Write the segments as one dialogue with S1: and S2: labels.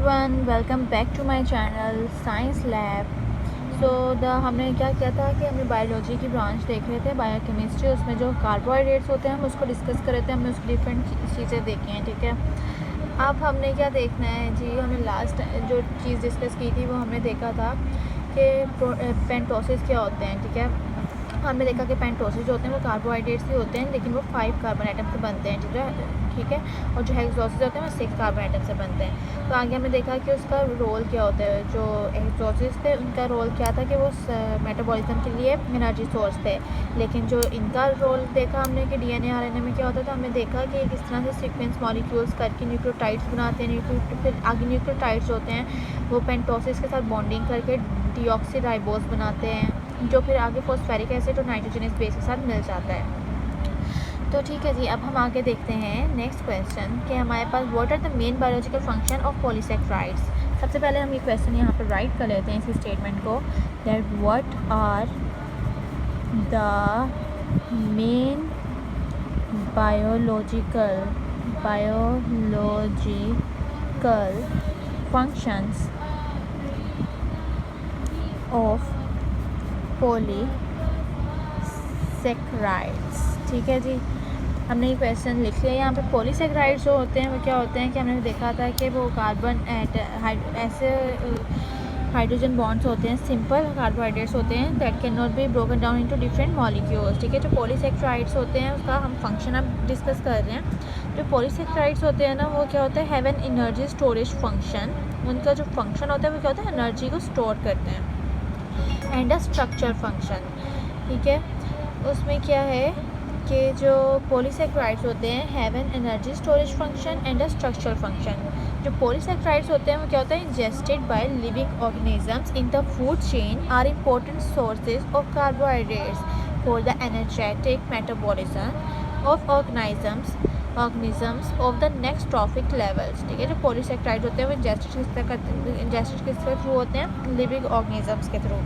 S1: Everyone, welcome back to my channel science lab. हमने क्या किया था कि हमने बायोलॉजी की ब्रांच देख रहे थे, बायोकेमिस्ट्री। उसमें जो कार्बोहाइड्रेट्स होते हैं हम उसको डिस्कस कर रहे थे, हमने उसकी डिफरेंट चीज़ें देखी हैं। ठीक है, अब हमने क्या देखना है जी, हमने लास्ट जो चीज़ डिस्कस की थी वो हमने देखा था कि पेंटोसिस क्या होते हैं। ठीक है, हमने देखा कि पेंटोसिस जो होते हैं वो कार्बोहाइड्रेट्स ही होते हैं, लेकिन वो 5 कार्बन आइटम से बनते हैं। ठीक है, और जो हेक्सोसिस होते हैं वो 6 कार्बन आइटम से बनते हैं। तो आगे हमने देखा कि उसका रोल क्या होता है। जो हेक्सोसिस थे उनका रोल क्या था कि वो मेटाबॉलिज्म के लिए एनर्जी सोर्स थे, लेकिन जो इनका रोल देखा हमने कि डीएनए आरएनए में क्या होता है, तो हमने देखा कि किस तरह से सीक्वेंस मॉलिक्यूल्स करके न्यूक्लियोटाइड्स बनाते हैं। फिर आगे न्यूक्लियोटाइड्स होते हैं वो पेंटोसिस के साथ बॉन्डिंग करके डीऑक्सीराइबोस बनाते हैं, जो फिर आगे फॉस्फेरिक एसिड और नाइट्रोजनस बेस के साथ मिल जाता है। तो ठीक है जी, अब हम आगे देखते हैं नेक्स्ट क्वेश्चन कि हमारे पास what are the main biological function of polysaccharides. सबसे पहले हम ये क्वेश्चन यहाँ पर राइट कर लेते हैं इसी स्टेटमेंट को, that what are the main biological functions of polysaccharides. ठीक है जी, हमने ये क्वेश्चन लिख लिया। यहाँ पे पॉलीसेक्राइड्स जो होते हैं वो क्या होते हैं कि हमने देखा था कि वो कार्बन ऐसे हाइड्रोजन बॉन्ड्स होते हैं, सिंपल कार्बोहाइड्रेट्स होते हैं that can not be broken down into different molecules. ठीक है, जो पॉलीसेक्राइड्स होते हैं उसका हम फंक्शन अब डिस्कस कर रहे हैं। जो पॉलीसेक्राइड्स होते हैं ना, वो क्या होता है, have an energy storage function. उनका जो फंक्शन होता है वो क्या होता है, एनर्जी को स्टोर करते हैं। And a structure function. ठीक है, उसमें क्या है कि जो पॉलीसेक्राइड्स होते हैं have an energy storage function and a structural function. जो पॉलीसेक्राइड्स होते हैं वो क्या होता है, ingested by living organisms in the food chain are important sources of carbohydrates for the energetic metabolism of organisms of the next trophic levels. ठीक है, जो पॉलीसेक्राइड होते हैं वो इंजेस्टेड किस थ्रू होते हैं, लिविंग ऑर्गेनिजम्स के थ्रू,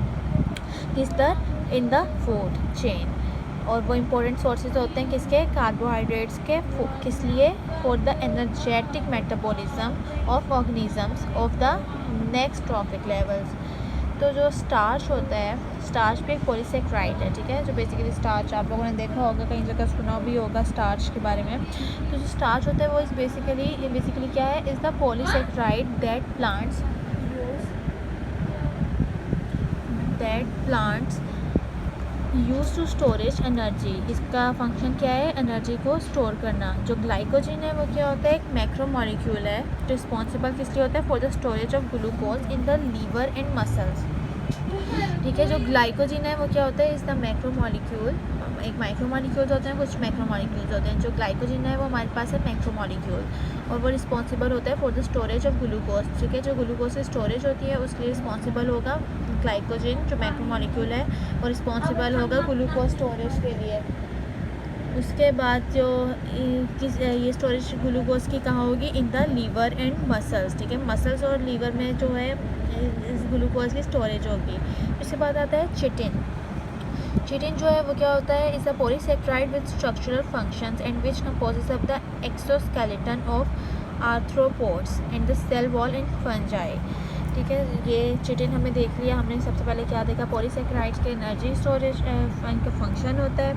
S1: किस तरह, इन द फूड चेन। और वो इम्पोर्टेंट सोर्सेज होते हैं किसके, कार्बोहाइड्रेट्स के। किस लिए, for the energetic metabolism of organisms of the next trophic levels. तो जो स्टार्च होता है, स्टार्च भी एक पॉलीसेक्राइड है। ठीक है, जो बेसिकली स्टार्च आप लोगों ने देखा होगा, कहीं जगह सुना भी होगा स्टार्च के बारे में। तो जो स्टार्च होता है वो इस बेसिकली क्या है, is the polysaccharide that plants use to storage energy. इसका फंक्शन क्या है, एनर्जी को स्टोर करना। जो ग्लाइकोजन है वो क्या होता है, एक मैक्रो मॉलिक्यूल है, रिस्पॉन्सिबल किस लिए होता है, for the storage of glucose in the liver and muscles. ठीक है, जो ग्लाइकोजन है वो क्या होता है, इज़ द मैक्रो मॉलिक्यूल। एक माइक्रो मॉलिक्यूल्स होते हैं, कुछ मैक्रो मॉलिक्यूल्स होते हैं। जो ग्लाइकोजन है वो हमारे पास है मैक्रो मॉलिक्यूल, और वो रिस्पॉन्सिबल होता है for the storage of glucose. ठीक है, जो ग्लूकोज की स्टोरेज होती है उसके लिए रिस्पॉन्सिबल होगा ग्लाइकोजन, जो मैक्रो मॉलिक्यूल है, और रिस्पॉन्सिबल होगा ग्लूकोज स्टोरेज के लिए। उसके बाद जो ये स्टोरेज ग्लूकोज की कहाँ होगी, in the liver and muscles. ठीक है, मसल्स और लीवर में जो है इस ग्लूकोज की स्टोरेज होगी। उसके बाद आता है चिटिन। चिटिन जो है वो क्या होता है, is a polysaccharide with structural functions and which composes of the exoskeleton of arthropods and the cell wall in fungi. ठीक है, ये चिटिन हमें देख लिया। हमने सबसे पहले क्या देखा, पॉलीसेक्राइड्स के एनर्जी स्टोरेज का फंक्शन होता है।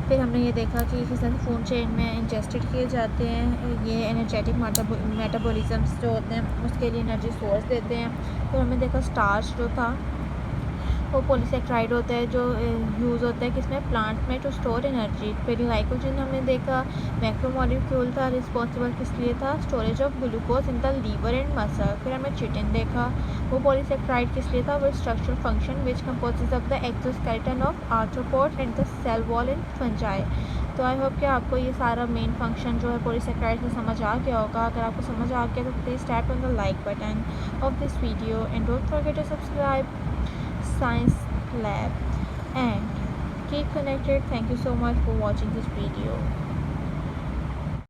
S1: फिर हमने ये देखा कि किस तरह फूड चेन में इंजेस्टेड किए जाते हैं ये एनर्जेटिक मेटाबॉलिज्म्स जो होते हैं, उसके लिए एनर्जी सोर्स देते हैं। फिर हमने देखा स्टार्च जो था वो पॉलीसेक्राइड होता है, जो यूज़ होता है किसमें, प्लांट में, टू स्टोर एनर्जी। फिर ग्लाइकोजन हमने देखा मैक्रोमोलिक्यूल था, रिस्पॉन्सिबल किस लिए था, storage of glucose in the liver and muscle. फिर हमने चिटिन देखा, वो पॉलीसेक्राइड किस लिए था, वो structural function which composes of the exoskeleton of arthropod and the cell wall in fungi. तो आई होप कि आपको ये सारा मेन फंक्शन जो है पॉलीसेक्राइड में समझ आ गया होगा। अगर आपको समझ आ गया तो please tap on the like button of this video and don't forget to subscribe Science Lab and keep connected. Thank you so much for watching this video.